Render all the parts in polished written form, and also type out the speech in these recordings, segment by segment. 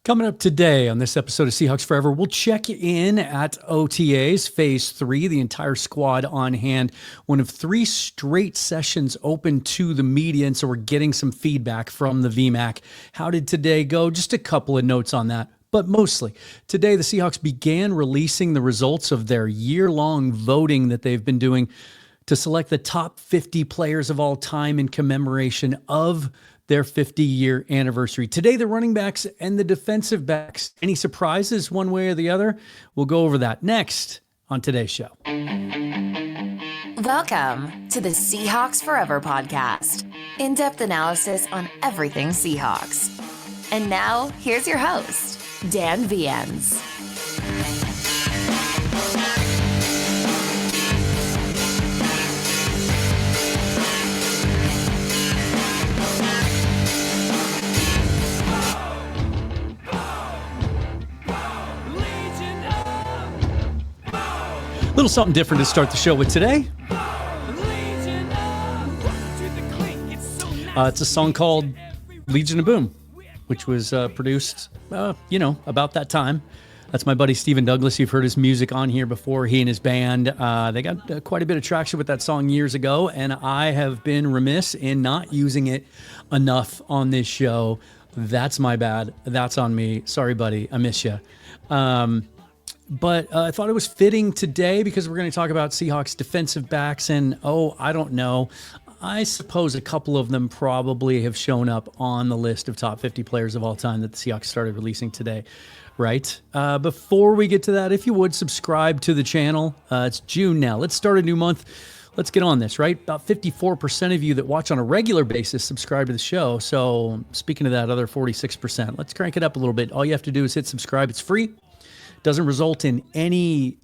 Coming up today on this episode of Seahawks Forever, we'll check in at OTAs, Phase 3, the entire squad on hand. One of 3 straight sessions open to the media, and so we're getting some feedback from the VMAC. How did today go? Just a couple of notes on that. But mostly, today the Seahawks began releasing the results of their year-long voting that they've been doing to select the top 50 players of all time in commemoration of their 50-year anniversary. Today, the running backs and the defensive backs. Any surprises one way or the other? We'll go over that next on today's show. Welcome to the Seahawks Forever podcast. In-depth analysis on everything Seahawks. And now, here's your host, Dan Viens. Little something different to start the show with today. It's a song called Legion of Boom, which was produced, about that time. That's my buddy Stephen Douglas. You've heard his music on here before. He and his band, they got quite a bit of traction with that song years ago, and I have been remiss in not using it enough on this show. That's my bad. That's on me. Sorry, buddy. I miss you. But I thought it was fitting today because we're going to talk about Seahawks defensive backs. And, I don't know. I suppose a couple of them probably have shown up on the list of top 50 players of all time that the Seahawks started releasing today, right? Before we get to that, if you would, subscribe to the channel. It's June now. Let's start a new month. Let's get on this, right? About 54% of you that watch on a regular basis subscribe to the show. So speaking of that other 46%, let's crank it up a little bit. All you have to do is hit subscribe. It's free. Doesn't result in any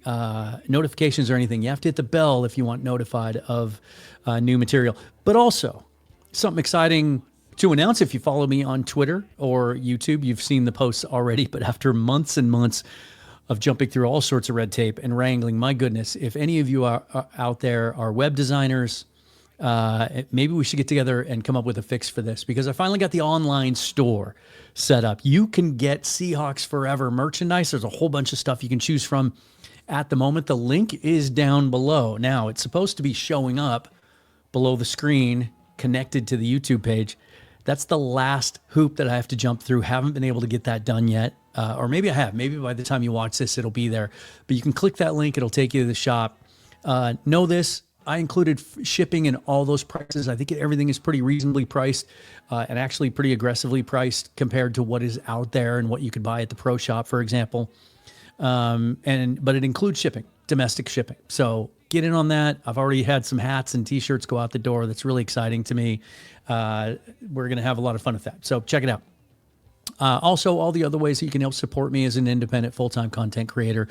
notifications or anything. You have to hit the bell if you want notified of new material. But also, something exciting to announce. If you follow me on Twitter or YouTube, you've seen the posts already. But after months and months of jumping through all sorts of red tape and wrangling, my goodness, if any of you are out there are web designers, maybe we should get together and come up with a fix for this, because I finally got the online store set up. You can get Seahawks Forever merchandise. There's a whole bunch of stuff you can choose from at the moment. The link is down below. Now, it's supposed to be showing up below the screen connected to the YouTube page. That's the last hoop that I have to jump through. Haven't been able to get that done yet. Or maybe I have. Maybe by the time you watch this, it'll be there. But you can click that link. It'll take you to the shop. Know this. I included shipping in all those prices. I think everything is pretty reasonably priced and actually pretty aggressively priced compared to what is out there and what you could buy at the pro shop, for example. But it includes shipping, domestic shipping. So get in on that. I've already had some hats and T-shirts go out the door. That's really exciting to me. We're going to have a lot of fun with that. So check it out. Also, all the other ways that you can help support me as an independent full-time content creator,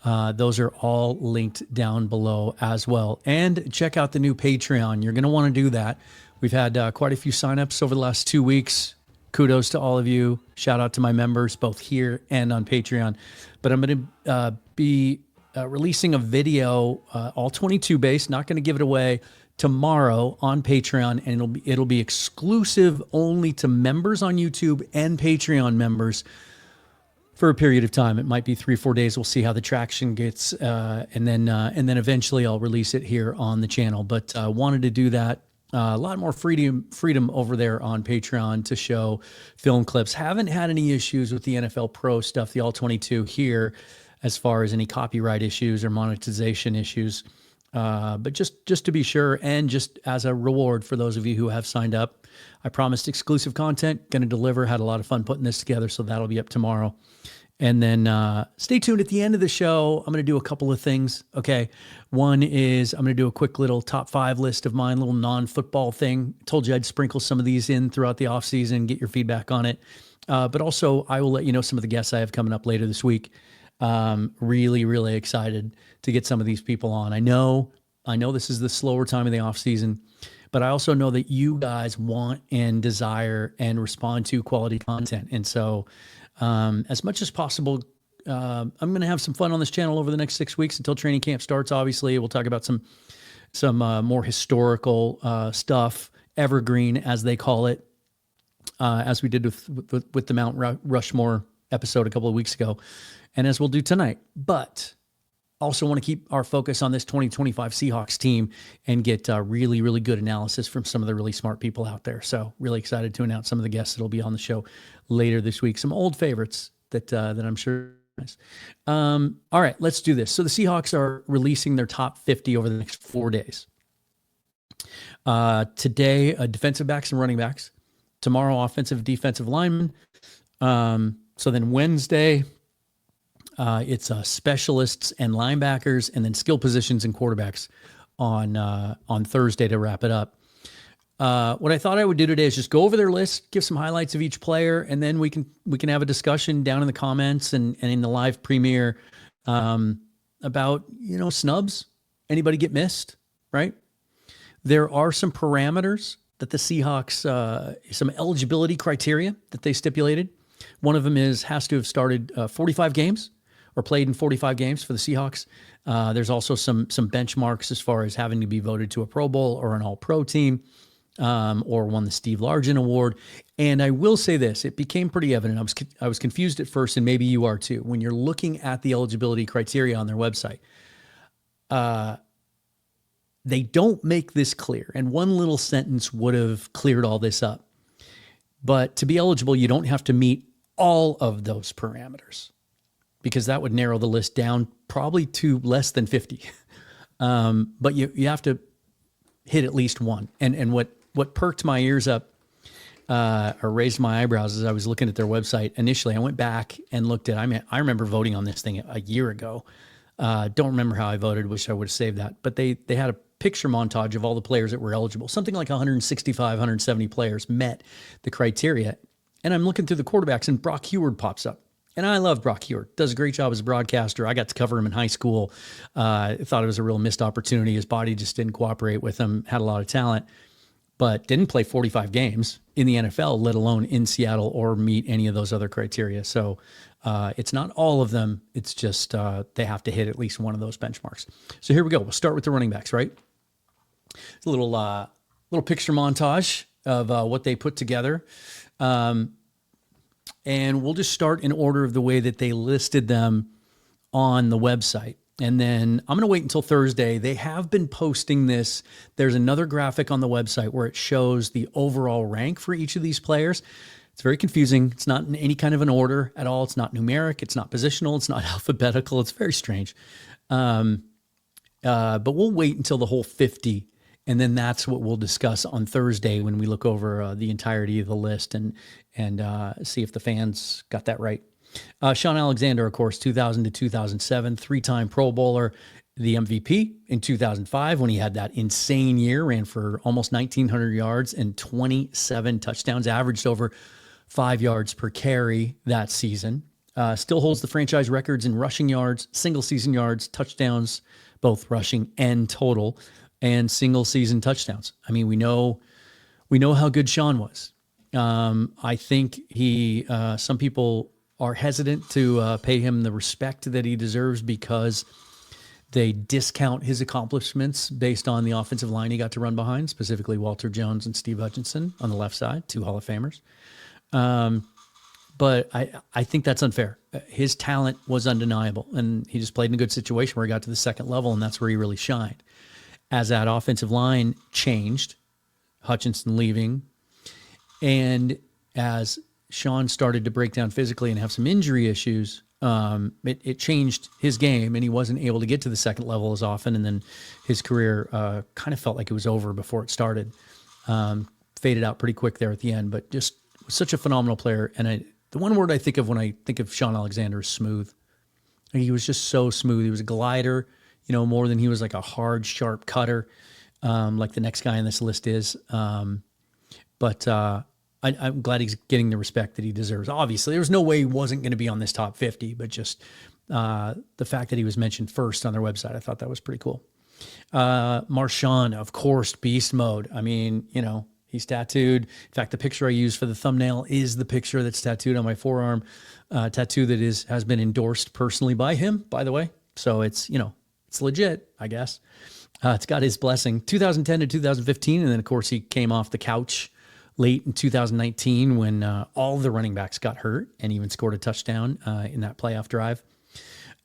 those are all linked down below as well. And check out the new Patreon. You're going to want to do that. We've had quite a few signups over the last 2 weeks. Kudos to all of you. Shout out to my members, both here and on Patreon. But I'm going to be releasing a video, all 22 based, not going to give it away, tomorrow on Patreon, and it'll be exclusive only to members on YouTube and Patreon members for a period of time. It might be 3-4 days. We'll see how the traction gets, and then eventually I'll release it here on the channel. But wanted to do that. A lot more freedom over there on Patreon to show film clips. Haven't had any issues with the NFL Pro stuff, the All 22 here, as far as any copyright issues or monetization issues. But just to be sure, and just as a reward for those of you who have signed up, I promised exclusive content, going to deliver, had a lot of fun putting this together, so that'll be up tomorrow. And then stay tuned at the end of the show. I'm going to do a couple of things, okay? One is I'm going to do a quick little top 5 list of mine, little non-football thing. Told you I'd sprinkle some of these in throughout the offseason, get your feedback on it. But also, I will let you know some of the guests I have coming up later this week. Really, really excited to get some of these people on. I know this is the slower time of the off season, but I also know that you guys want and desire and respond to quality content. And so, as much as possible, I'm going to have some fun on this channel over the next 6 weeks until training camp starts. Obviously, we'll talk about some more historical stuff, evergreen as they call it, as we did with the Mount Rushmore episode a couple of weeks ago, and as we'll do tonight. But also want to keep our focus on this 2025 Seahawks team and get really, really good analysis from some of the really smart people out there. So really excited to announce some of the guests that will be on the show later this week. Some old favorites that I'm sure. All right, let's do this. So the Seahawks are releasing their top 50 over the next 4 days. Today, defensive backs and running backs. Tomorrow, offensive, defensive linemen. So then Wednesday, it's specialists and linebackers, and then skill positions and quarterbacks on Thursday to wrap it up. What I thought I would do today is just go over their list, give some highlights of each player, and then we can have a discussion down in the comments and in the live premiere about snubs. Anybody get missed, right? There are some parameters that the Seahawks, some eligibility criteria that they stipulated. One of them has to have started 45 games or played in 45 games for the Seahawks. There's also some benchmarks as far as having to be voted to a Pro Bowl or an All-Pro team, or won the Steve Largent Award. And I will say this, it became pretty evident. I was confused at first, and maybe you are too. When you're looking at the eligibility criteria on their website, they don't make this clear. And one little sentence would have cleared all this up. But to be eligible, you don't have to meet all of those parameters, because that would narrow the list down probably to less than 50. But you have to hit at least one. And what perked my ears up or raised my eyebrows as I was looking at their website initially, I went back and looked at, I remember voting on this thing a year ago. Don't remember how I voted, wish I would have saved that. But they had a picture montage of all the players that were eligible. Something like 165, 170 players met the criteria. And I'm looking through the quarterbacks, and Brock Heward pops up. And I love Brock Heward. Does a great job as a broadcaster. I got to cover him in high school. I thought it was a real missed opportunity. His body just didn't cooperate with him. Had a lot of talent, but didn't play 45 games in the NFL, let alone in Seattle, or meet any of those other criteria. So it's not all of them. It's just they have to hit at least one of those benchmarks. So here we go. We'll start with the running backs, right? It's a little picture montage of what they put together. And we'll just start in order of the way that they listed them on the website. And then I'm going to wait until Thursday. They have been posting this. There's another graphic on the website where it shows the overall rank for each of these players. It's very confusing. It's not in any kind of an order at all. It's not numeric. It's not positional. It's not alphabetical. It's very strange. But we'll wait until the whole 50. And then that's what we'll discuss on Thursday when we look over the entirety of the list and see if the fans got that right. Sean Alexander, of course, 2000 to 2007, three-time Pro Bowler, the MVP in 2005 when he had that insane year, ran for almost 1,900 yards and 27 touchdowns, averaged over 5 yards per carry that season. Still holds the franchise records in rushing yards, single-season yards, touchdowns, both rushing and total, and single-season touchdowns. I mean, we know how good Sean was. I think some people are hesitant to pay him the respect that he deserves because they discount his accomplishments based on the offensive line he got to run behind, specifically Walter Jones and Steve Hutchinson on the left side, two Hall of Famers. But I think that's unfair. His talent was undeniable, and he just played in a good situation where he got to the second level, and that's where he really shined. As that offensive line changed, Hutchinson leaving, and as Sean started to break down physically and have some injury issues, it changed his game, and he wasn't able to get to the second level as often, and then his career kind of felt like it was over before it started. Faded out pretty quick there at the end, but just was such a phenomenal player. And the one word I think of when I think of Sean Alexander is smooth. He was just so smooth. He was a glider, more than he was like a hard, sharp cutter, like the next guy on this list is. But I'm glad he's getting the respect that he deserves. Obviously, there was no way he wasn't going to be on this top 50, but just the fact that he was mentioned first on their website, I thought that was pretty cool. Marshawn, of course, beast mode. I mean, he's tattooed. In fact, the picture I used for the thumbnail is the picture that's tattooed on my forearm, tattoo that has been endorsed personally by him, by the way. So it's legit, I guess. It's got his blessing. 2010 to 2015, and then, of course, he came off the couch late in 2019 when all the running backs got hurt and even scored a touchdown in that playoff drive.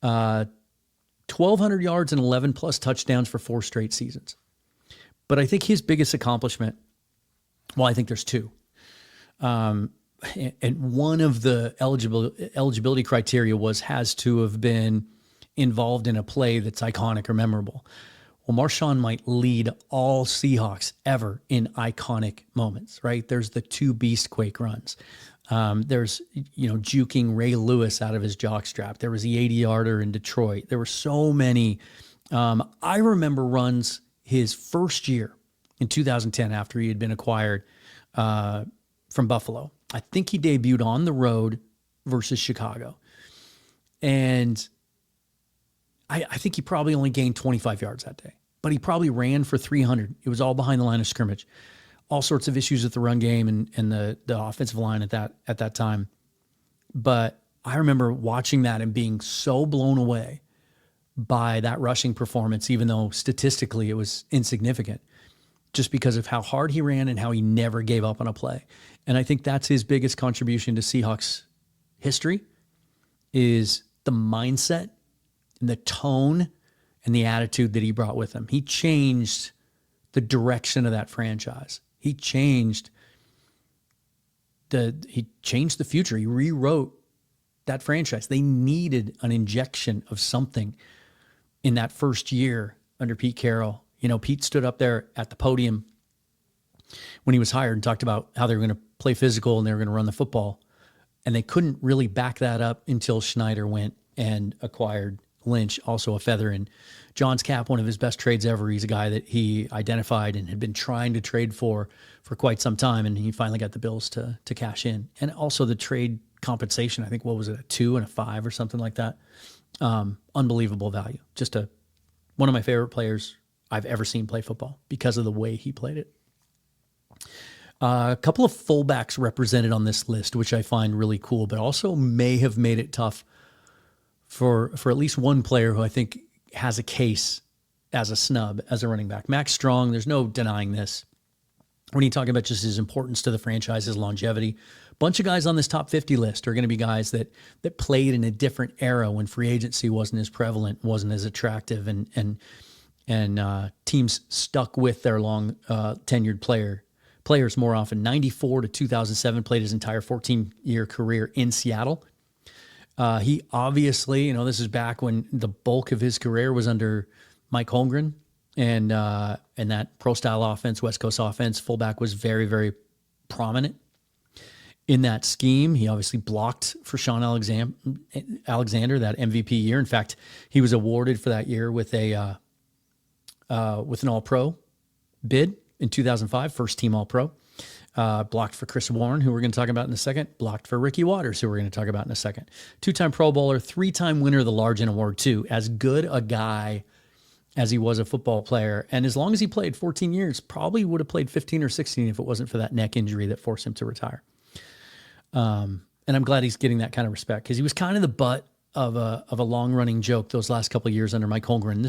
1,200 yards and 11 plus touchdowns for 4 straight seasons. But I think his biggest accomplishment, well, I think there's 2. And one of the eligibility criteria has to have been involved in a play that's iconic or memorable. Well, Marshawn might lead all Seahawks ever in iconic moments, right? There's the 2 beast quake runs. There's, juking Ray Lewis out of his jockstrap. There was the 80-yarder in Detroit. There were so many. I remember runs his first year in 2010 after he had been acquired from Buffalo. I think he debuted on the road versus Chicago. And I think he probably only gained 25 yards that day, but he probably ran for 300. It was all behind the line of scrimmage. All sorts of issues with the run game and the offensive line at that time. But I remember watching that and being so blown away by that rushing performance, even though statistically it was insignificant, just because of how hard he ran and how he never gave up on a play. And I think that's his biggest contribution to Seahawks history is the mindset and the tone and the attitude that he brought with him. He changed the direction of that franchise. He changed the future. He rewrote that franchise. They needed an injection of something in that first year under Pete Carroll. Pete stood up there at the podium when he was hired and talked about how they were going to play physical and they were going to run the football. And they couldn't really back that up until Schneider went and acquired Lynch, also a feather in John's cap, one of his best trades ever. He's a guy that he identified and had been trying to trade for quite some time, and he finally got the Bills to cash in. And also the trade compensation, I think, what was it, a 2 and a 5 or something like that? Unbelievable value. Just one of my favorite players I've ever seen play football because of the way he played it. A couple of fullbacks represented on this list, which I find really cool, but also may have made it tough for at least one player who I think has a case as a snub as a running back. Max Strong, there's no denying this. When you talk about just his importance to the franchise, his longevity, a bunch of guys on this top 50 list are going to be guys that played in a different era when free agency wasn't as prevalent, wasn't as attractive, and teams stuck with their long tenured players more often. 94 to 2007, played his entire 14-year career in Seattle. He obviously, this is back when the bulk of his career was under Mike Holmgren and that pro-style offense, West Coast offense. Fullback was very, very prominent in that scheme. He obviously blocked for Sean Alexander that MVP year. In fact, he was awarded for that year with an All-Pro bid in 2005, first team All-Pro. Blocked for Chris Warren, who we're going to talk about in a second. Blocked for Ricky Waters, who we're going to talk about in a second. 2-time Pro Bowler, 3-time winner of the Largent Award, too. As good a guy as he was a football player. And as long as he played 14 years, probably would have played 15 or 16 if it wasn't for that neck injury that forced him to retire. And I'm glad he's getting that kind of respect because he was kind of the butt of a long-running joke those last couple of years under Mike Holmgren.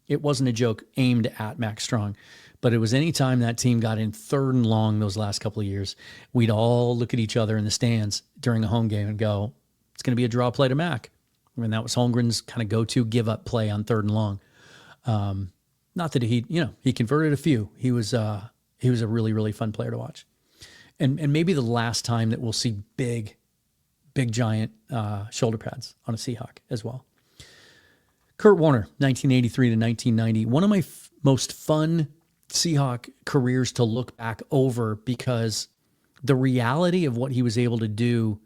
It wasn't a joke aimed at Max Strong. But it was any time that team got in 3rd and long those last couple of years, we'd all look at each other in the stands during a home game and go, it's going to be a draw play to Mac. And that was Holmgren's kind of go-to give-up play on 3rd and long. Not that he converted a few. He was a really, really fun player to watch. And maybe the last time that we'll see big giant shoulder pads on a Seahawk as well. Kurt Warner, 1983 to 1990. One of my most fun Seahawk careers to look back over because the reality of what he was able to do,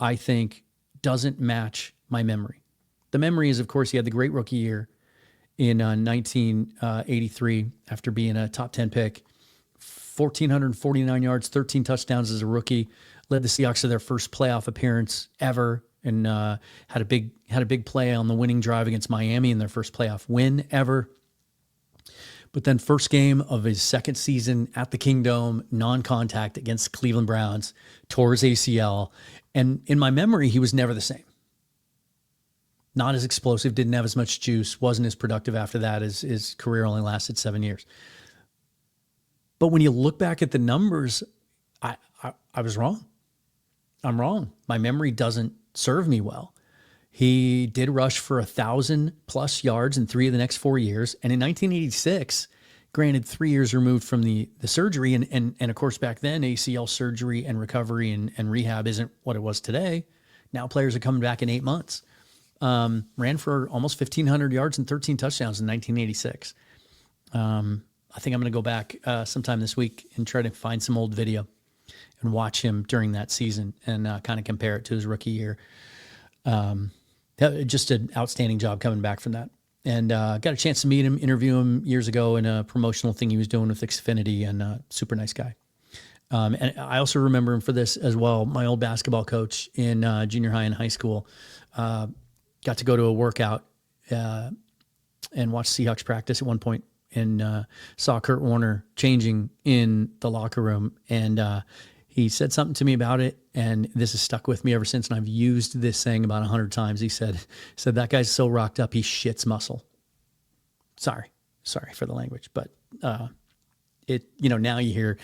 I think, doesn't match my memory. The memory is, of course, he had the great rookie year in 1983 after being a top 10 pick, 1,449 yards, 13 touchdowns as a rookie, led the Seahawks to their first playoff appearance ever, and had a big play on the winning drive against Miami in their first playoff win ever. But then first game of his second season at the Kingdome, non-contact against Cleveland Browns, tore his ACL. And in my memory, he was never the same. Not as explosive, didn't have as much juice, wasn't as productive after that. His career only lasted 7 years. But when you look back at the numbers, I was wrong. I'm wrong. My memory doesn't serve me well. He did rush for 1,000+ yards in 3 of the next 4 years. And in 1986, granted 3 years removed from the surgery, and of course back then ACL surgery and recovery and rehab isn't what it was today. Now players are coming back in 8 months. Ran for almost 1,500 yards and 13 touchdowns in 1986. I think I'm going to go back sometime this week and try to find some old video and watch him during that season and kind of compare it to his rookie year. Just an outstanding job coming back from that. And got a chance to meet him, interview him years ago in a promotional thing he was doing with Xfinity, and super nice guy. And I also remember him for this as well. My old basketball coach in junior high and high school got to go to a workout and watch Seahawks practice at one point, and saw Kurt Warner changing in the locker room. And he said something to me about it, and this has stuck with me ever since. And I've used this saying about 100 times. He said, that guy's so rocked up, he shits muscle. Sorry for the language, but now you hear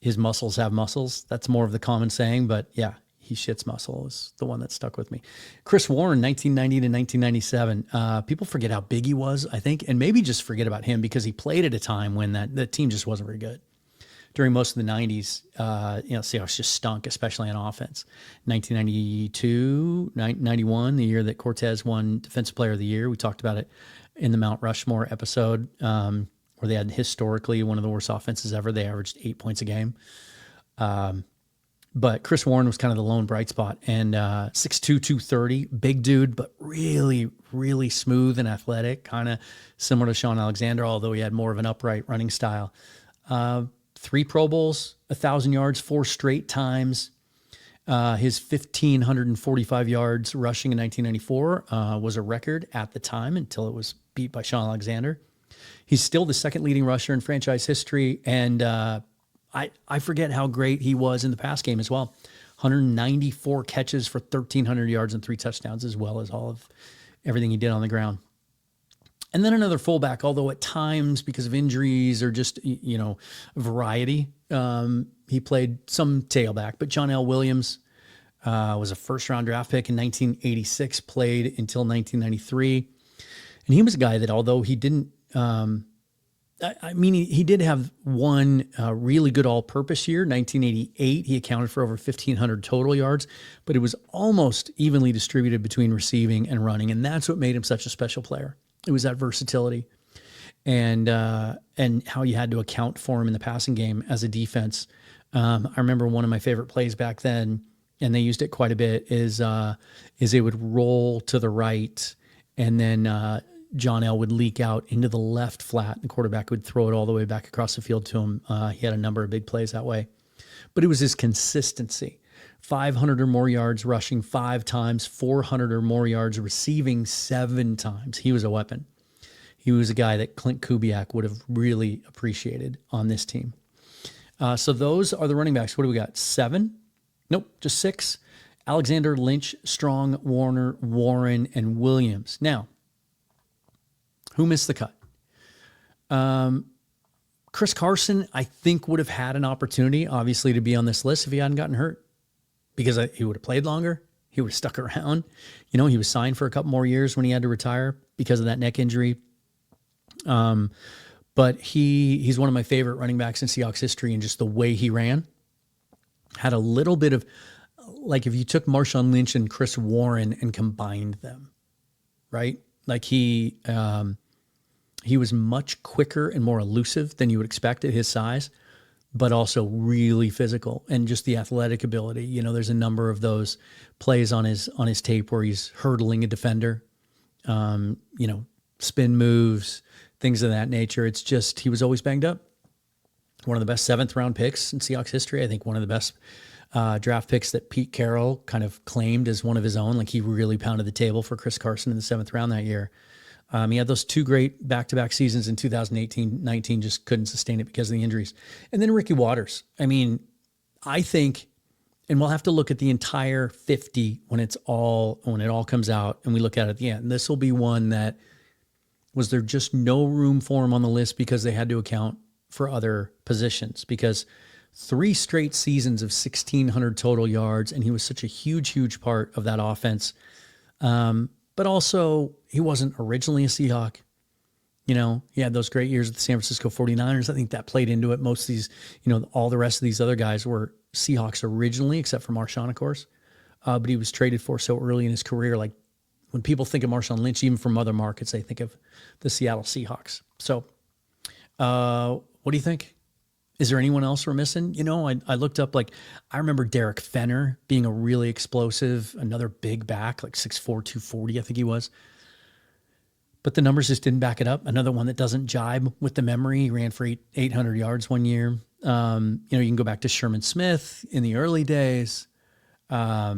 his muscles have muscles. That's more of the common saying, but yeah, he shits muscle is the one that stuck with me. Chris Warren, 1990 to 1997. People forget how big he was, I think, and maybe just forget about him because he played at a time when the team just wasn't very good. During most of the 90s, Seahawks just stunk, especially on offense. 1992, 91, the year that Cortez won Defensive Player of the Year. We talked about it in the Mount Rushmore episode, where they had historically one of the worst offenses ever. They averaged 8 points a game. But Chris Warren was kind of the lone bright spot. And 6'2", 230, big dude, but really, really smooth and athletic, kind of similar to Sean Alexander, although he had more of an upright running style. 3 Pro Bowls, 1,000 yards, 4 straight times. His 1,545 yards rushing in 1994 was a record at the time until it was beat by Sean Alexander. He's still the second leading rusher in franchise history, and I forget how great he was in the pass game as well. 194 catches for 1,300 yards and 3 touchdowns, as well as all of everything he did on the ground. And then another fullback, although at times because of injuries or just, variety, he played some tailback. But John L. Williams was a first-round draft pick in 1986, played until 1993. And he was a guy that, although he didn't, he did have one really good all-purpose year, 1988. He accounted for over 1,500 total yards, but it was almost evenly distributed between receiving and running. And that's what made him such a special player. It was that versatility and how you had to account for him in the passing game as a defense. I remember one of my favorite plays back then, and they used it quite a bit, is they would roll to the right, and then John L. would leak out into the left flat. The quarterback would throw it all the way back across the field to him. He had a number of big plays that way. But it was his consistency. 500 or more yards rushing 5 times, 400 or more yards receiving 7 times. He was a weapon. He was a guy that Clint Kubiak would have really appreciated on this team. So those are the running backs. What do we got? 7? Nope, just 6. Alexander, Lynch, Strong, Warner, Warren, and Williams. Now, who missed the cut? Chris Carson, I think, would have had an opportunity, obviously, to be on this list if he hadn't gotten hurt. Because he would have played longer. He would have stuck around. He was signed for a couple more years when he had to retire because of that neck injury. But he's one of my favorite running backs in Seahawks history, and just the way he ran. Had a little bit of, like if you took Marshawn Lynch and Chris Warren and combined them, right? Like he was much quicker and more elusive than you would expect at his size, but also really physical and just the athletic ability. There's a number of those plays on his tape where he's hurdling a defender, spin moves, things of that nature. It's just, he was always banged up. One of the best 7th round picks in Seahawks history. I think one of the best draft picks that Pete Carroll kind of claimed as one of his own. Like he really pounded the table for Chris Carson in the 7th round that year. He had those 2 great back-to-back seasons in 2018-19, just couldn't sustain it because of the injuries. And then Ricky Waters. I think, and we'll have to look at the entire 50 when it all comes out and we look at it at the end. This will be one that, was there just no room for him on the list because they had to account for other positions because 3 straight seasons of 1,600 total yards, and he was such a huge part of that offense. But also, he wasn't originally a Seahawk. You know, he had those great years with the San Francisco 49ers. I think that played into it. Most of these, all the rest of these other guys were Seahawks originally, except for Marshawn, of course. But he was traded for so early in his career. Like when people think of Marshawn Lynch, even from other markets, they think of the Seattle Seahawks. So what do you think? Is there anyone else we're missing? I looked up, I remember Derek Fenner being a really explosive, another big back, like 6'4", 240, I think he was. But the numbers just didn't back it up. Another one that doesn't jibe with the memory. He ran for 800 yards one year. You can go back to Sherman Smith in the early days. I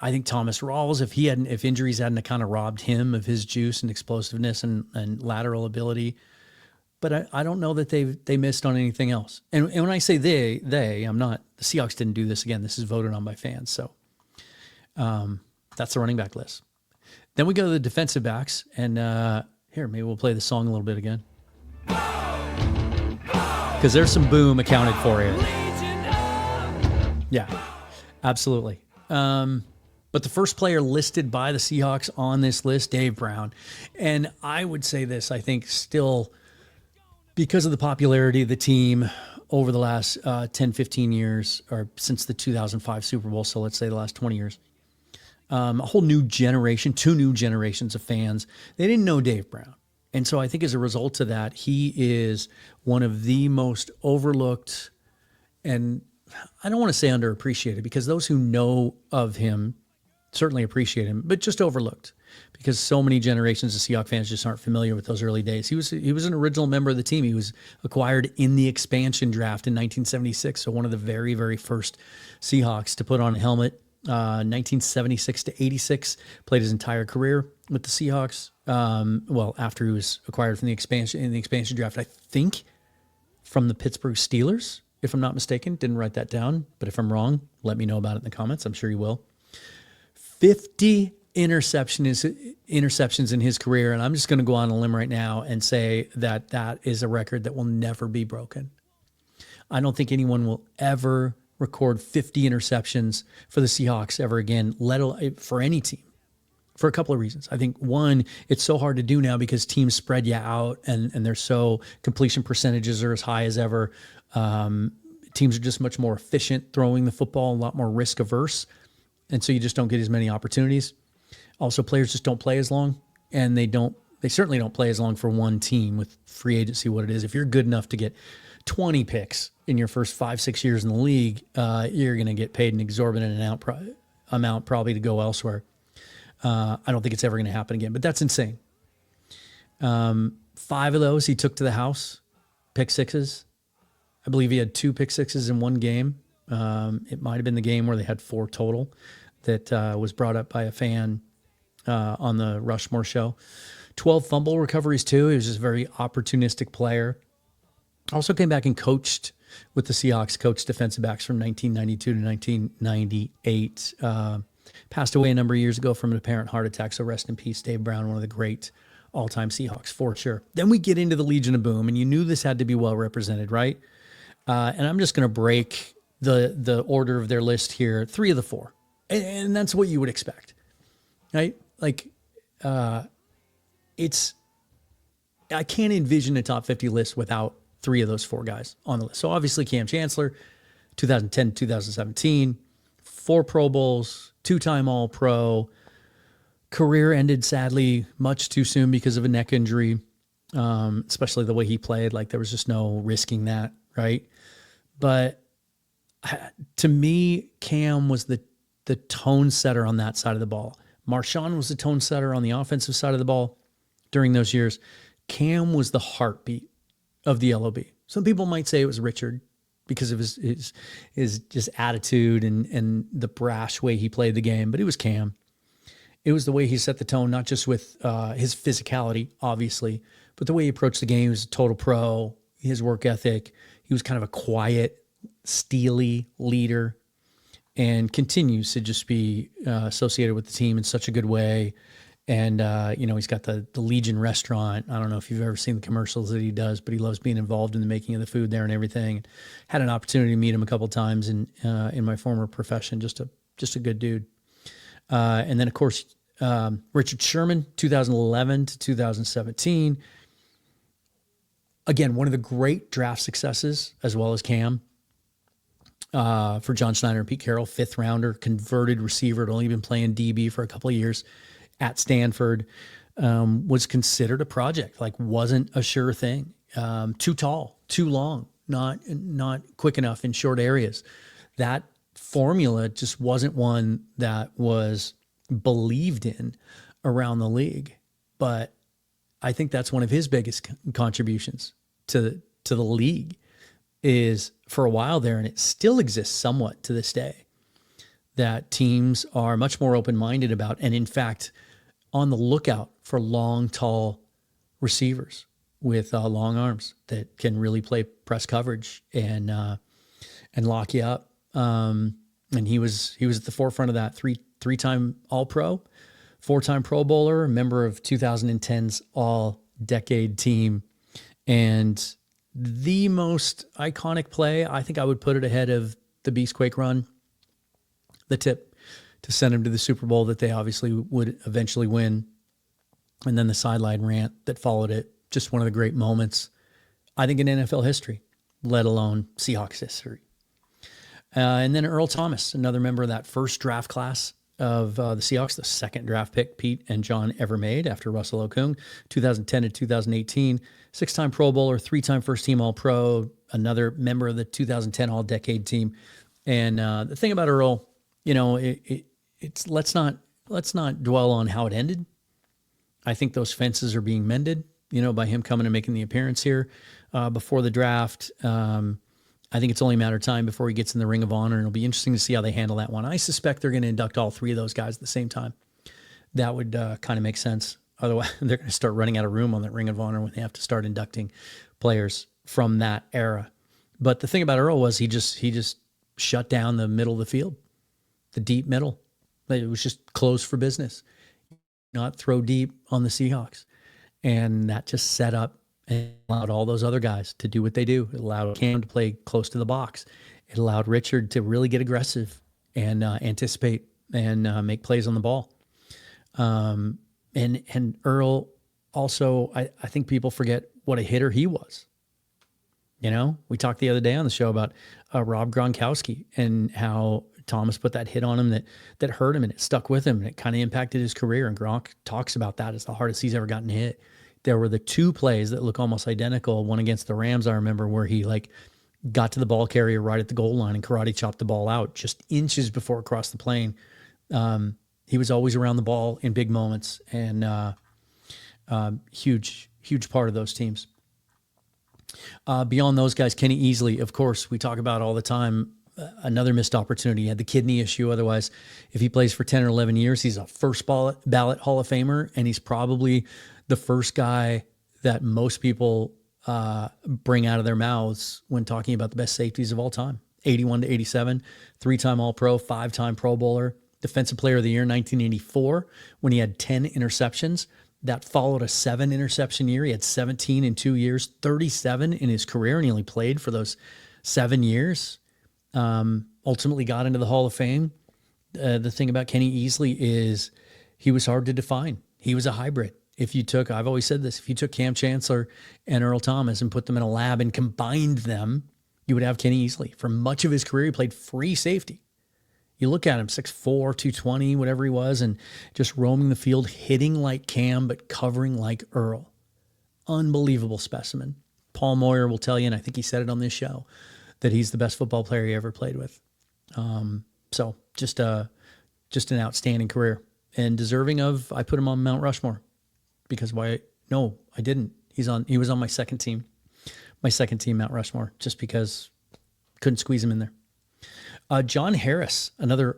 think Thomas Rawls, if injuries hadn't kind of robbed him of his juice and explosiveness and lateral ability. But I don't know that they missed on anything else. And when I say they, I'm not, the Seahawks didn't do this again. This is voted on by fans. So that's the running back list. Then we go to the defensive backs, and here, maybe we'll play the song a little bit again. Because there's some boom accounted for here. Yeah, absolutely. But the first player listed by the Seahawks on this list, Dave Brown. And I would say this, I think still, because of the popularity of the team over the last 10, 15 years, or since the 2005 Super Bowl, so let's say the last 20 years, a whole new generation, 2 new generations of fans, they didn't know Dave Brown. And so I think as a result of that, he is one of the most overlooked, and I don't want to say underappreciated, because those who know of him certainly appreciate him, but just overlooked because so many generations of Seahawks fans just aren't familiar with those early days. He was an original member of the team. He was acquired in the expansion draft in 1976, so one of the very, very first Seahawks to put on a helmet. 1976 to 86, played his entire career with the Seahawks. After he was acquired from the expansion draft, I think from the Pittsburgh Steelers, if I'm not mistaken. Didn't write that down, but if I'm wrong, let me know about it in the comments. I'm sure you will. 50 interceptions in his career, and I'm just going to go on a limb right now and say that is a record that will never be broken. I don't think anyone will ever record 50 interceptions for the Seahawks ever again, let alone for any team, for a couple of reasons. I think one, it's so hard to do now because teams spread you out and they're so, completion percentages are as high as ever. Teams are just much more efficient throwing the football, a lot more risk averse. And so you just don't get as many opportunities. Also, players just don't play as long, and they certainly don't play as long for one team with free agency, what it is. If you're good enough to get 20 picks in your first 5-6 years in the league, you're going to get paid an exorbitant amount probably to go elsewhere. I don't think it's ever going to happen again, but that's insane. 5 of those he took to the house, pick sixes. I believe he had 2 pick sixes in one game. It might have been the game where they had 4 total that was brought up by a fan on the Rushmore show. 12 fumble recoveries too. He was just a very opportunistic player. Also came back and coached with the Seahawks, coached defensive backs from 1992 to 1998. Passed away a number of years ago from an apparent heart attack, so rest in peace, Dave Brown, one of the great all-time Seahawks, for sure. Then we get into the Legion of Boom, and you knew this had to be well represented, right? And I'm just going to break the order of their list here, 3 of the 4. And that's what you would expect, right? I can't envision a top 50 list without 3 of those 4 guys on the list. So obviously Cam Chancellor, 2010, 2017, 4 Pro Bowls, 2-time All-Pro. Career ended sadly much too soon because of a neck injury, especially the way he played. Like there was just no risking that, right? But to me, Cam was the tone setter on that side of the ball. Marshawn was the tone setter on the offensive side of the ball during those years. Cam was the heartbeat of the LOB. Some people might say it was Richard because of his just attitude and the brash way he played the game, but it was Cam. It was the way he set the tone, not just with his physicality, obviously, but the way he approached the game. He was a total pro, his work ethic. He was kind of a quiet, steely leader and continues to just be associated with the team in such a good way And, he's got the Legion restaurant. I don't know if you've ever seen the commercials that he does, but he loves being involved in the making of the food there and everything. Had an opportunity to meet him a couple of times in my former profession. Just a good dude. And then, of course, Richard Sherman, 2011 to 2017. Again, one of the great draft successes, as well as Cam, for John Schneider and Pete Carroll, 5th rounder, converted receiver, had only been playing DB for a couple of years at Stanford, was considered a project, like wasn't a sure thing. Too tall, too long, not quick enough in short areas. That formula just wasn't one that was believed in around the league. But I think that's one of his biggest contributions to the league, is for a while there, and it still exists somewhat to this day, that teams are much more open-minded about, and in fact, on the lookout for long, tall receivers with long arms that can really play press coverage and lock you up. And he was at the forefront of that. Three-time All-Pro, 4-time Pro Bowler, member of 2010's All-Decade team, and the most iconic play, I think I would put it ahead of the Beastquake run, the tip to send him to the Super Bowl that they obviously would eventually win, and then the sideline rant that followed it. Just one of the great moments, I think, in NFL history, let alone Seahawks history. And then Earl Thomas, another member of that first draft class of the Seahawks, the second draft pick Pete and John ever made after Russell Okung, 2010 to 2018, 6-time Pro Bowler, 3-time first-team All-Pro, another member of the 2010 All-Decade team. And the thing about Earl, it's let's not dwell on how it ended. I think those fences are being mended, by him coming and making the appearance here before the draft. I think it's only a matter of time before he gets in the Ring of Honor, and it'll be interesting to see how they handle that one. I suspect they're going to induct all 3 of those guys at the same time. That would kind of make sense. Otherwise, they're going to start running out of room on that Ring of Honor when they have to start inducting players from that era. But the thing about Earl was he just shut down the middle of the field, the deep middle. It was just closed for business, not throw deep on the Seahawks. And that just set up and allowed all those other guys to do what they do. It allowed Cam to play close to the box. It allowed Richard to really get aggressive and anticipate and make plays on the ball. And Earl also, I think people forget what a hitter he was. We talked the other day on the show about Rob Gronkowski and how Thomas put that hit on him that hurt him, and it stuck with him, and it kind of impacted his career. And Gronk talks about that as the hardest he's ever gotten hit. There were the 2 plays that look almost identical. One against the Rams, I remember, where he got to the ball carrier right at the goal line and karate chopped the ball out just inches before it crossed the plane. He was always around the ball in big moments, and huge part of those teams. Beyond those guys, Kenny Easley, of course, we talk about all the time. Another missed opportunity. He had the kidney issue. Otherwise, if he plays for 10 or 11 years, he's a first ballot Hall of Famer, and he's probably the first guy that most people bring out of their mouths when talking about the best safeties of all time. 81 to 87, 3-time All-Pro, 5-time Pro Bowler, Defensive Player of the Year in 1984 when he had 10 interceptions. That followed a 7-interception year. He had 17 in 2 years, 37 in his career, and he only played for those 7 years. Ultimately got into the Hall of Fame. The thing about Kenny Easley is he was hard to define. He was a hybrid. I've always said this, if you took Cam Chancellor and Earl Thomas and put them in a lab and combined them, you would have Kenny Easley. For much of his career, he played free safety. You look at him, 6'4", 220, whatever he was, and just roaming the field, hitting like Cam, but covering like Earl. Unbelievable specimen. Paul Moyer will tell you, and I think he said it on this show, that he's the best football player he ever played with. So just an outstanding career, and deserving of, I put him on Mount Rushmore, because why? No, I didn't. He was on my second team Mount Rushmore, just because couldn't squeeze him in there. John Harris, another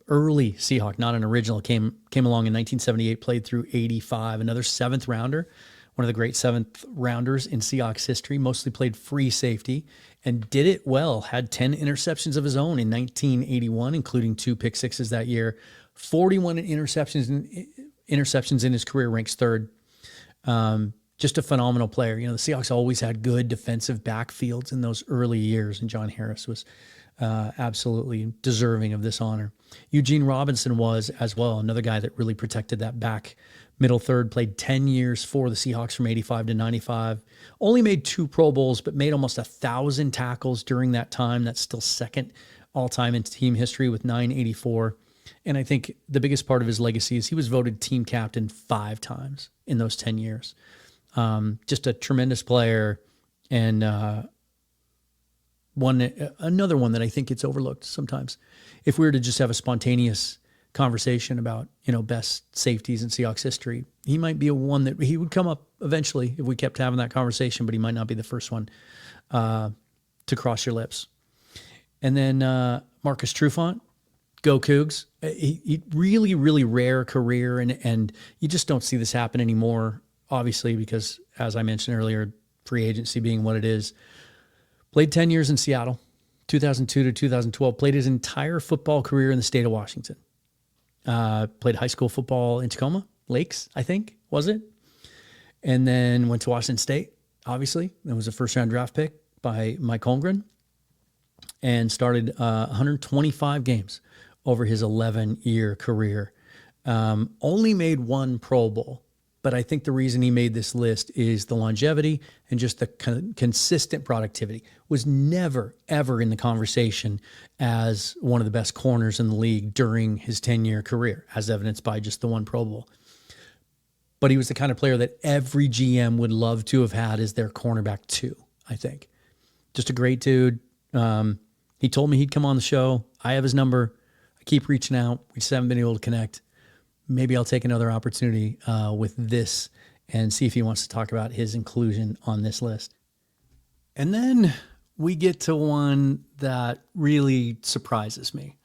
early Seahawk, not an original, came along in 1978, played through 85, another 7th rounder, one of the great 7th rounders in Seahawks history, mostly played free safety and did it well, had 10 interceptions of his own in 1981, including 2 pick sixes that year, 41 interceptions interceptions in his career, ranks third. Just a phenomenal player. The Seahawks always had good defensive backfields in those early years, and John Harris was absolutely deserving of this honor. Eugene Robinson was as well, another guy that really protected that back middle third, played 10 years for the Seahawks from 85 to 95, only made 2 Pro Bowls, but made almost 1,000 tackles during that time. That's still second all-time in team history with 984. And I think the biggest part of his legacy is he was voted team captain 5 times in those 10 years. Just a tremendous player, and another one that I think gets overlooked sometimes. If we were to just have a spontaneous conversation about best safeties in Seahawks history, he might be one that he would come up eventually if we kept having that conversation, but he might not be the first one to cross your lips. And then Marcus Trufant, go Cougs. He really, really rare career, and you just don't see this happen anymore, obviously, because, as I mentioned earlier, free agency being what it is. Played 10 years in Seattle, 2002 to 2012. Played his entire football career in the state of Washington. Played high school football in Tacoma Lakes, I think, was it? And then went to Washington State, obviously. That was a first-round draft pick by Mike Holmgren. And started 125 games over his 11-year career. Only made 1 Pro Bowl. But I think the reason he made this list is the longevity and just the consistent productivity. Was never, ever in the conversation as one of the best corners in the league during his 10-year career, as evidenced by just the 1 Pro Bowl. But he was the kind of player that every GM would love to have had as their cornerback too, I think. Just a great dude. He told me he'd come on the show. I have his number. I keep reaching out. We just haven't been able to connect. Maybe I'll take another opportunity with this and see if he wants to talk about his inclusion on this list. And then we get to one that really surprises me.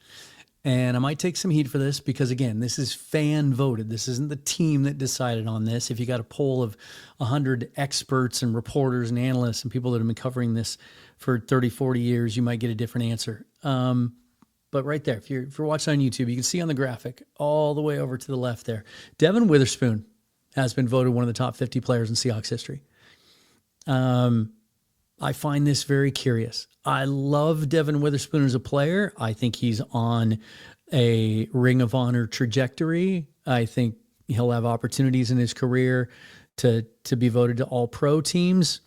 And I might take some heat for this because, again, this is fan voted. This isn't the team that decided on this. If you got a poll of 100 experts and reporters and analysts and people that have been covering this for 30, 40 years, you might get a different answer. But right there, if you're watching on YouTube, you can see on the graphic all the way over to the left there, Devin Witherspoon has been voted one of the top 50 players in Seahawks history. I find this very curious. I love Devin Witherspoon as a player. I think he's on a Ring of Honor trajectory. I think he'll have opportunities in his career to be voted to All-Pro teams.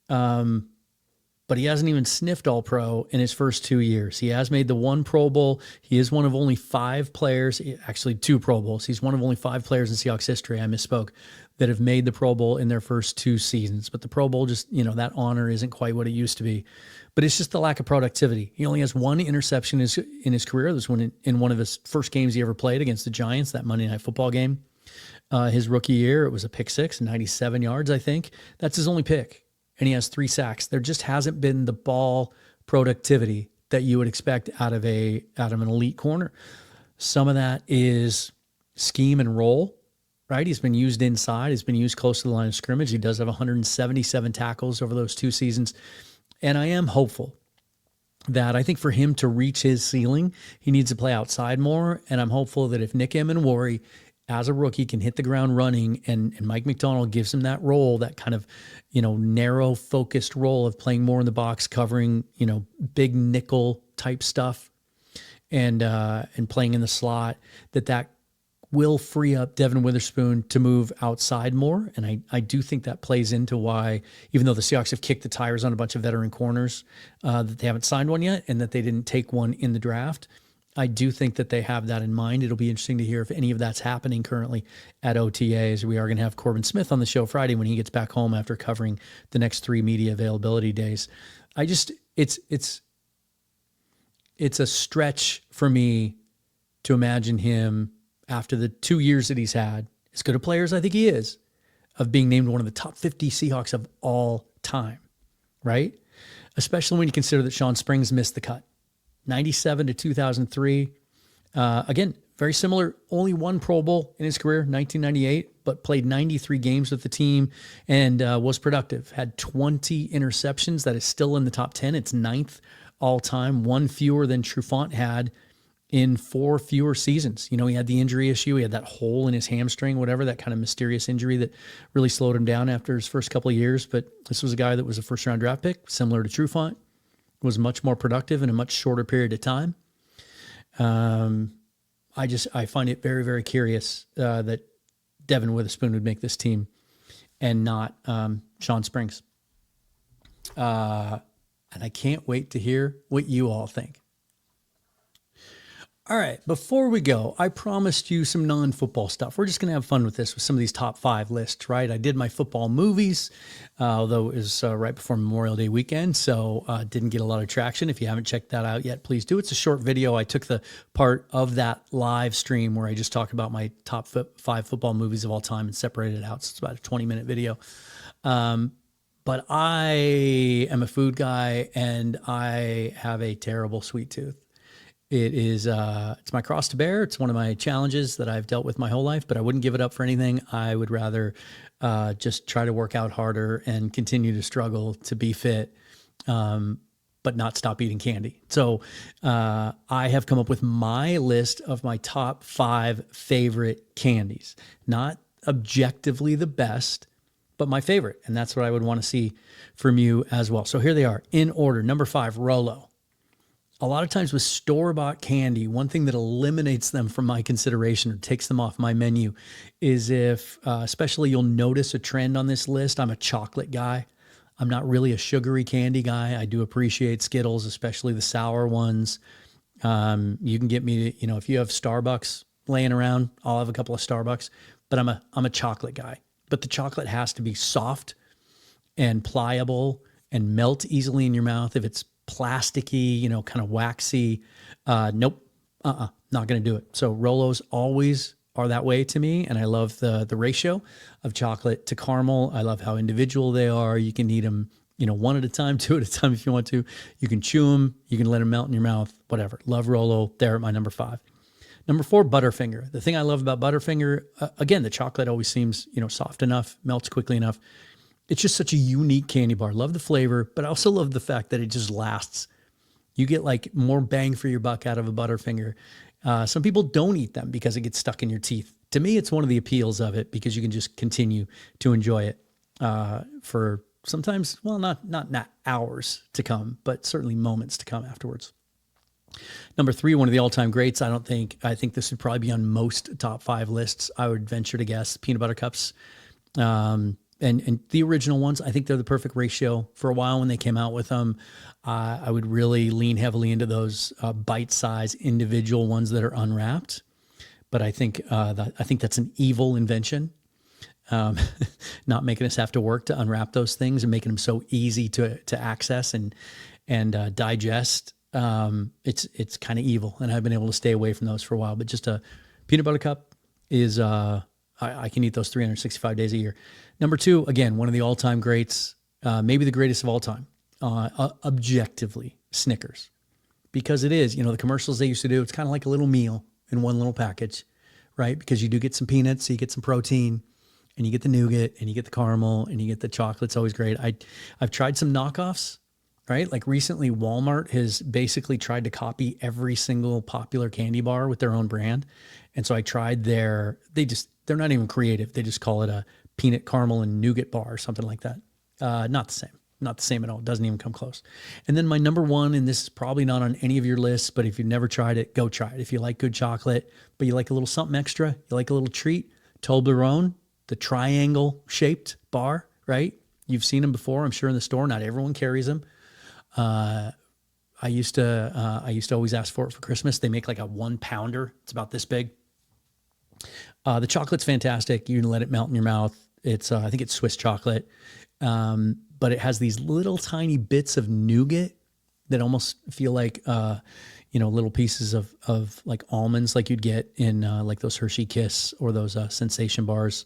But he hasn't even sniffed All-Pro in his first 2 years. He has made the 1 Pro Bowl. He is one of only 5 players, actually 2 Pro Bowls. He's one of only 5 players in Seahawks history, I misspoke, that have made the Pro Bowl in their first 2 seasons. But the Pro Bowl just, that honor isn't quite what it used to be. But it's just the lack of productivity. He only has 1 interception in his career. This one in one of his first games he ever played against the Giants, that Monday Night Football game. His rookie year, it was a pick 6, 97 yards, I think. That's his only pick. And he has 3 sacks. There just hasn't been the ball productivity that you would expect out of an elite corner. Some of that is scheme and roll, right? He's been used inside. He's been used close to the line of scrimmage. He does have 177 tackles over those 2 seasons. And I am hopeful that I think for him to reach his ceiling, he needs to play outside more. And I'm hopeful that if Nick Emenwari, as a rookie, can hit the ground running and Mike McDonald gives him that role, that kind of, narrow focused role of playing more in the box, covering, big nickel type stuff and playing in the slot, that will free up Devin Witherspoon to move outside more. And I do think that plays into why, even though the Seahawks have kicked the tires on a bunch of veteran corners, that they haven't signed one yet and that they didn't take one in the draft, I do think that they have that in mind. It'll be interesting to hear if any of that's happening currently at OTAs. We are going to have Corbin Smith on the show Friday when he gets back home after covering the next 3 media availability days. It's a stretch for me to imagine him, after the 2 years that he's had, as good a player as I think he is, of being named one of the top 50 Seahawks of all time, right? Especially when you consider that Sean Springs missed the cut. 97 to 2003. Again, very similar. Only 1 Pro Bowl in his career, 1998, but played 93 games with the team and was productive. Had 20 interceptions. That is still in the top 10. It's 9th all time, 1 fewer than Trufant had in 4 fewer seasons. He had the injury issue. He had that hole in his hamstring, whatever, that kind of mysterious injury that really slowed him down after his first couple of yeyears. But this was a guy that was a first-round draft pick, similar to Trufant, was much more productive in a much shorter period of time. I find it very, very curious that Devin Witherspoon would make this team and not Sean Springs. And I can't wait to hear what you all think. All right, before we go, I promised you some non-football stuff. We're just going to have fun with this, with some of these top 5 lists, right? I did my football movies, although it was right before Memorial Day weekend, so didn't get a lot of traction. If you haven't checked that out yet, please do. It's a short video. I took the part of that live stream where I just talked about my top 5 football movies of all time and separated it out, so it's about a 20-minute video. But I am a food guy, and I have a terrible sweet tooth. It is, it's my cross to bear. It's one of my challenges that I've dealt with my whole life, but I wouldn't give it up for anything. I would rather just try to work out harder and continue to struggle to be fit, but not stop eating candy. So I have come up with my list of my top 5 favorite candies, not objectively the best, but my favorite. And that's what I would want to see from you as well. So here they are in order. Number 5, Rolo. A lot of times with store-bought candy, one thing that eliminates them from my consideration or takes them off my menu is if, especially you'll notice a trend on this list, I'm a chocolate guy. I'm not really a sugary candy guy. I do appreciate Skittles, especially the sour ones. You can get me, if you have Starbucks laying around, I'll have a couple of Starbucks, but I'm a chocolate guy. But the chocolate has to be soft and pliable and melt easily in your mouth. If it's plasticky, kind of waxy, nope, not going to do it. So Rolos always are that way to me, and I love the ratio of chocolate to caramel. I love how individual they are. You can eat them, 1 at a time, 2 at a time if you want to. You can chew them, you can let them melt in your mouth, whatever. Love Rolo. They're at my number 5. Number 4, Butterfinger. The thing I love about Butterfinger, again, the chocolate always seems, soft enough, melts quickly enough. It's just such a unique candy bar. Love the flavor, but I also love the fact that it just lasts. You get like more bang for your buck out of a Butterfinger. Some people don't eat them because it gets stuck in your teeth. To me, it's one of the appeals of it because you can just continue to enjoy it for sometimes, well, not hours to come, but certainly moments to come afterwards. Number 3, one of the all-time greats. I think this would probably be on most top 5 lists. I would venture to guess peanut butter cups. And the original ones, I think they're the perfect ratio. For a while when they came out with them, I would really lean heavily into those bite-sized individual ones that are unwrapped. But I think that's an evil invention, not making us have to work to unwrap those things and making them so easy to access and digest. It's kind of evil, and I've been able to stay away from those for a while. But just a peanut butter cup is I can eat those 365 days a year. Number 2, again, one of the all-time greats, maybe the greatest of all time, objectively, Snickers. Because it is, the commercials they used to do, it's kind of like a little meal in one little package, right? Because you do get some peanuts, so you get some protein, and you get the nougat, and you get the caramel, and you get the chocolate. It's always great. I've tried some knockoffs, right? Like recently, Walmart has basically tried to copy every single popular candy bar with their own brand. And so I tried they're not even creative. They just call it a peanut caramel and nougat bar or something like that. Not the same at all. It doesn't even come close. And then my number 1, and this is probably not on any of your lists, but if you've never tried it, go try it. If you like good chocolate, but you like a little something extra, you like a little treat, Toblerone, the triangle shaped bar, right? You've seen them before, I'm sure, in the store. Not everyone carries them. I used to always ask for it for Christmas. They make like a 1-pounder. It's about this big. The chocolate's fantastic. You can let it melt in your mouth. It's, I think it's Swiss chocolate. But it has these little tiny bits of nougat that almost feel like, little pieces of like almonds, like you'd get in, like those Hershey Kiss or those, Sensation bars,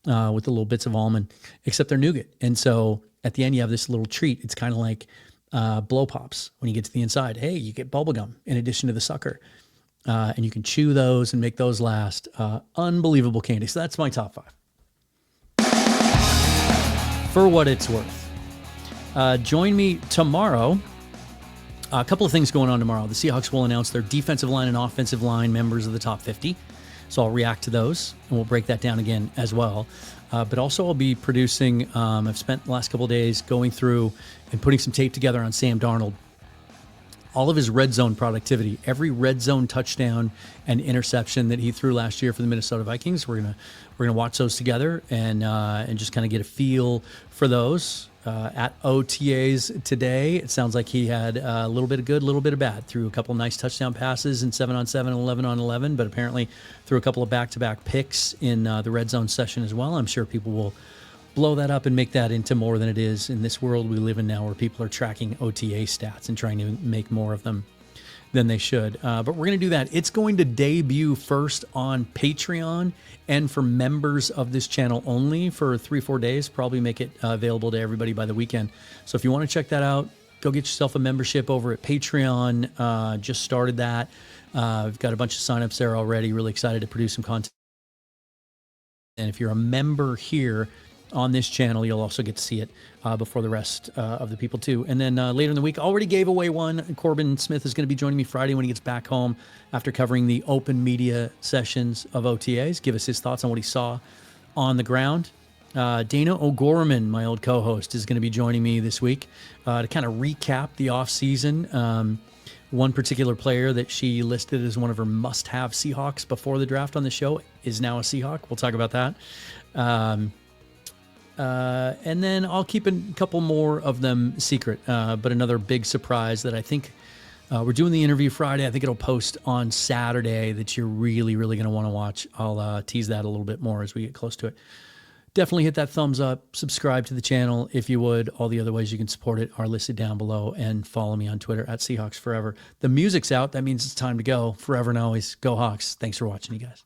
with the little bits of almond, except they're nougat. And so at the end, you have this little treat. It's kind of like, blow pops. When you get to the inside, hey, you get bubble gum in addition to the sucker. And you can chew those and make those last. Unbelievable candy. So that's my top 5. For what it's worth. Join me tomorrow A couple of things going on tomorrow. The Seahawks will announce their defensive line and offensive line members of the top 50. So I'll react to those, and we'll break that down again as well. But also I'll be producing, I've spent the last couple of days going through and putting some tape together on Sam Darnold. All of his red zone productivity, every red zone touchdown and interception that he threw last year for the Minnesota Vikings. We're gonna watch those together and just kind of get a feel for those. At OTAs today, it sounds like he had a little bit of good, a little bit of bad. Threw a couple nice touchdown passes in 7-on-7 and 11-on-11, but apparently threw a couple of back-to-back picks in the red zone session as well. I'm sure people will blow that up and make that into more than it is in this world we live in now, where people are tracking OTA stats and trying to make more of them than they should. But we're going to do that. It's going to debut first on Patreon and for members of this channel only for 3-4 days. Probably make it available to everybody by the weekend. So if you want to check that out, go get yourself a membership over at Patreon. Just started that. I've got a bunch of signups there already. Really excited to produce some content. And if you're a member here on this channel, you'll also get to see it before the rest of the people too. And then later in the week, already gave away one. Corbin Smith is going to be joining me Friday when he gets back home after covering the open media sessions of OTAs. Give us his thoughts on what he saw on the ground. Dana O'Gorman, my old co-host, is going to be joining me this week to kind of recap the offseason. One particular player that she listed as one of her must-have Seahawks before the draft on the show is now a Seahawk. We'll talk about that. And then I'll keep a couple more of them secret. But another big surprise that I think we're doing the interview Friday. I think it'll post on Saturday that you're really, really going to want to watch. I'll tease that a little bit more as we get close to it. Definitely hit that thumbs up, subscribe to the channel if you would. All the other ways you can support it are listed down below, and follow me on Twitter at Seahawks Forever. The music's out. That means it's time to go. Forever and always, go Hawks. Thanks for watching, you guys.